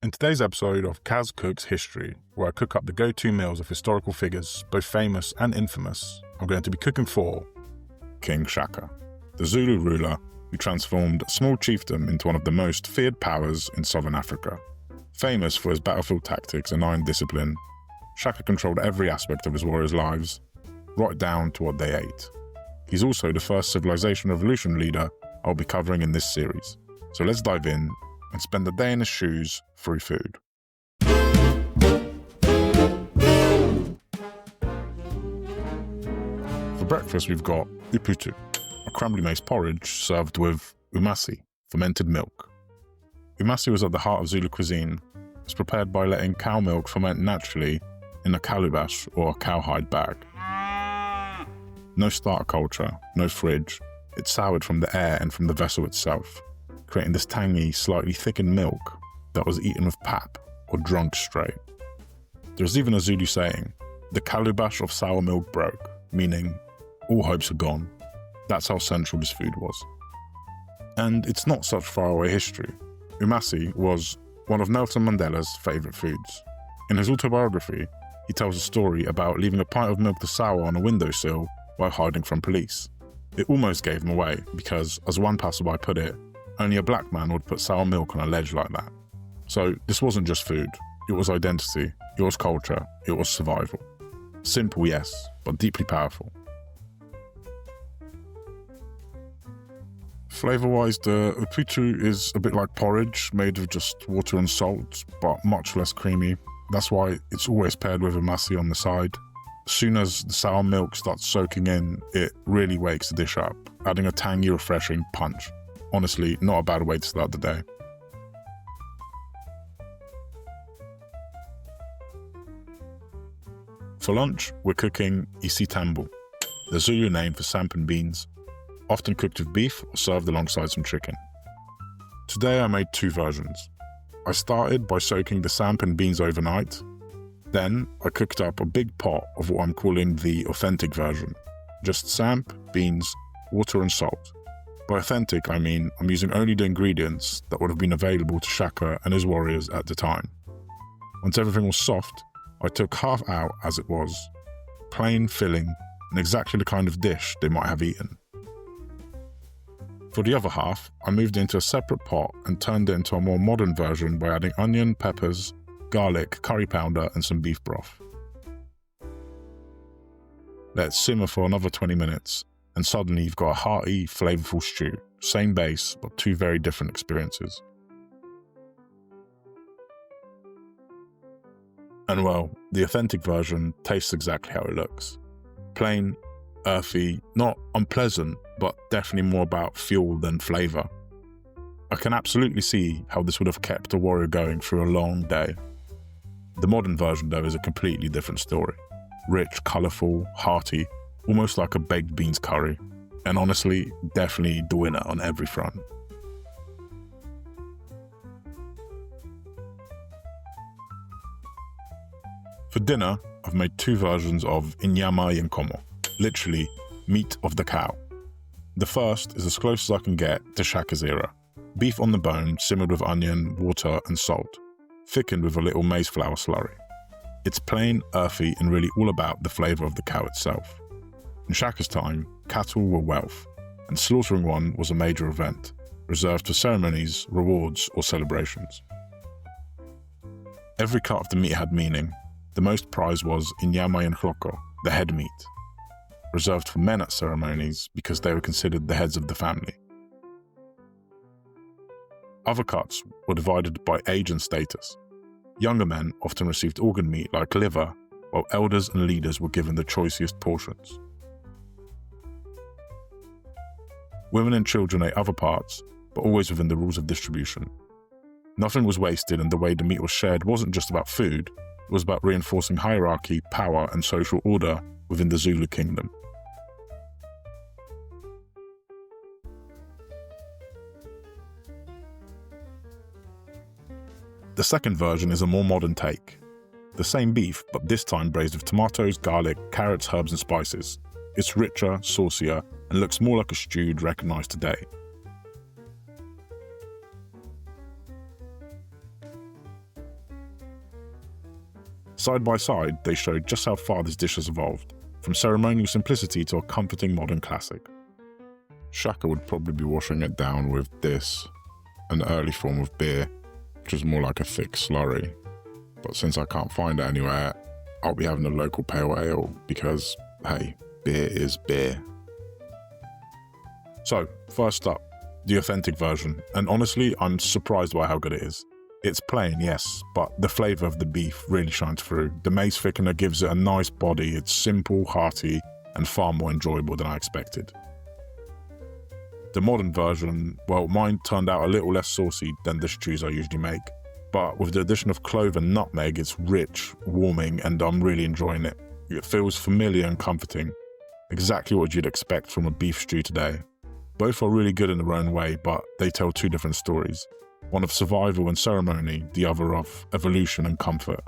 In today's episode of Kaz Cooks History, where I cook up the go-to meals of historical figures, both famous and infamous, I'm going to be cooking for King Shaka, the Zulu ruler who transformed a small chiefdom into one of the most feared powers in southern Africa. Famous for his battlefield tactics and iron discipline, Shaka controlled every aspect of his warriors' lives, right down to what they ate. He's also the first civilization revolution leader I'll be covering in this series. So let's dive in and spend the day in his shoes through food. For breakfast we've got Uphuthu, a crumbly maize porridge served with Amasi, fermented milk. Amasi was at the heart of Zulu cuisine. It's prepared by letting cow milk ferment naturally in a calabash or a cowhide bag. No starter culture, no fridge. It's soured from the air and from the vessel itself, creating this tangy, slightly thickened milk that was eaten with pap or drunk straight. There's even a Zulu saying, the calabash of sour milk broke, meaning all hopes are gone. That's how central this food was. And it's not such faraway history. Amasi was one of Nelson Mandela's favourite foods. In his autobiography, he tells a story about leaving a pint of milk to sour on a windowsill while hiding from police. It almost gave him away because, as one passerby put it, only a black man would put sour milk on a ledge like that. So this wasn't just food, it was identity, it was culture, it was survival. Simple, yes, but deeply powerful. Flavour-wise, the Uphuthu is a bit like porridge, made of just water and salt, but much less creamy. That's why it's always paired with Amasi on the side. As soon as the sour milk starts soaking in, it really wakes the dish up, adding a tangy, refreshing punch. Honestly, not a bad way to start the day. For lunch, we're cooking Isitambu, the Zulu name for samp and beans, often cooked with beef or served alongside some chicken. Today I made two versions. I started by soaking the samp and beans overnight. Then I cooked up a big pot of what I'm calling the authentic version. Just samp, beans, water and salt. By authentic, I mean I'm using only the ingredients that would have been available to Shaka and his warriors at the time. Once everything was soft, I took half out as it was, plain, filling, and exactly the kind of dish they might have eaten. For the other half, I moved into a separate pot and turned it into a more modern version by adding onion, peppers, garlic, curry powder, and some beef broth. Let it simmer for another 20 minutes, and suddenly you've got a hearty, flavourful stew. Same base, but two very different experiences. And well, the authentic version tastes exactly how it looks. Plain, earthy, not unpleasant, but definitely more about fuel than flavour. I can absolutely see how this would have kept a warrior going through a long day. The modern version though is a completely different story. Rich, colourful, hearty, almost like a baked beans curry, and honestly, definitely the winner on every front. For dinner, I've made two versions of Inyama Yenkomo, literally meat of the cow. The first is as close as I can get to Shaka's era. Beef on the bone, simmered with onion, water and salt, thickened with a little maize flour slurry. It's plain, earthy and really all about the flavour of the cow itself. In Shaka's time, cattle were wealth, and slaughtering one was a major event, reserved for ceremonies, rewards or celebrations. Every cut of the meat had meaning. The most prized was Inyama Yenkomo, the head meat, reserved for men at ceremonies because they were considered the heads of the family. Other cuts were divided by age and status. Younger men often received organ meat like liver, while elders and leaders were given the choicest portions. Women and children ate other parts, but always within the rules of distribution. Nothing was wasted, and the way the meat was shared wasn't just about food, it was about reinforcing hierarchy, power and social order within the Zulu Kingdom. The second version is a more modern take. The same beef, but this time braised with tomatoes, garlic, carrots, herbs and spices. It's richer, saucier, and looks more like a stew you'd recognise today. Side by side, they showed just how far this dish has evolved, from ceremonial simplicity to a comforting modern classic. Shaka would probably be washing it down with this, an early form of beer, which is more like a thick slurry. But since I can't find it anywhere, I'll be having a local pale ale because, hey, beer is beer. So, first up, the authentic version, and honestly, I'm surprised by how good it is. It's plain, yes, but the flavour of the beef really shines through. The maize thickener gives it a nice body. It's simple, hearty, and far more enjoyable than I expected. The modern version, well, mine turned out a little less saucy than the stews I usually make, but with the addition of clove and nutmeg, it's rich, warming, and I'm really enjoying it. It feels familiar and comforting, exactly what you'd expect from a beef stew today. Both are really good in their own way, but they tell two different stories. One of survival and ceremony, the other of evolution and comfort.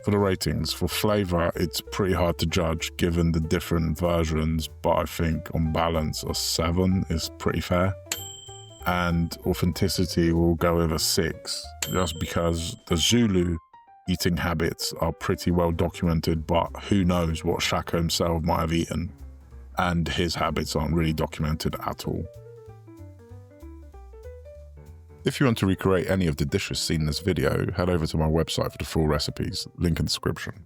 For the ratings, for flavour, it's pretty hard to judge given the different versions, but I think on balance a 7 is pretty fair. And authenticity will go with a 6, just because the Zulu eating habits are pretty well documented, but who knows what Shaka himself might have eaten, and his habits aren't really documented at all. If you want to recreate any of the dishes seen in this video, head over to my website for the full recipes, link in the description.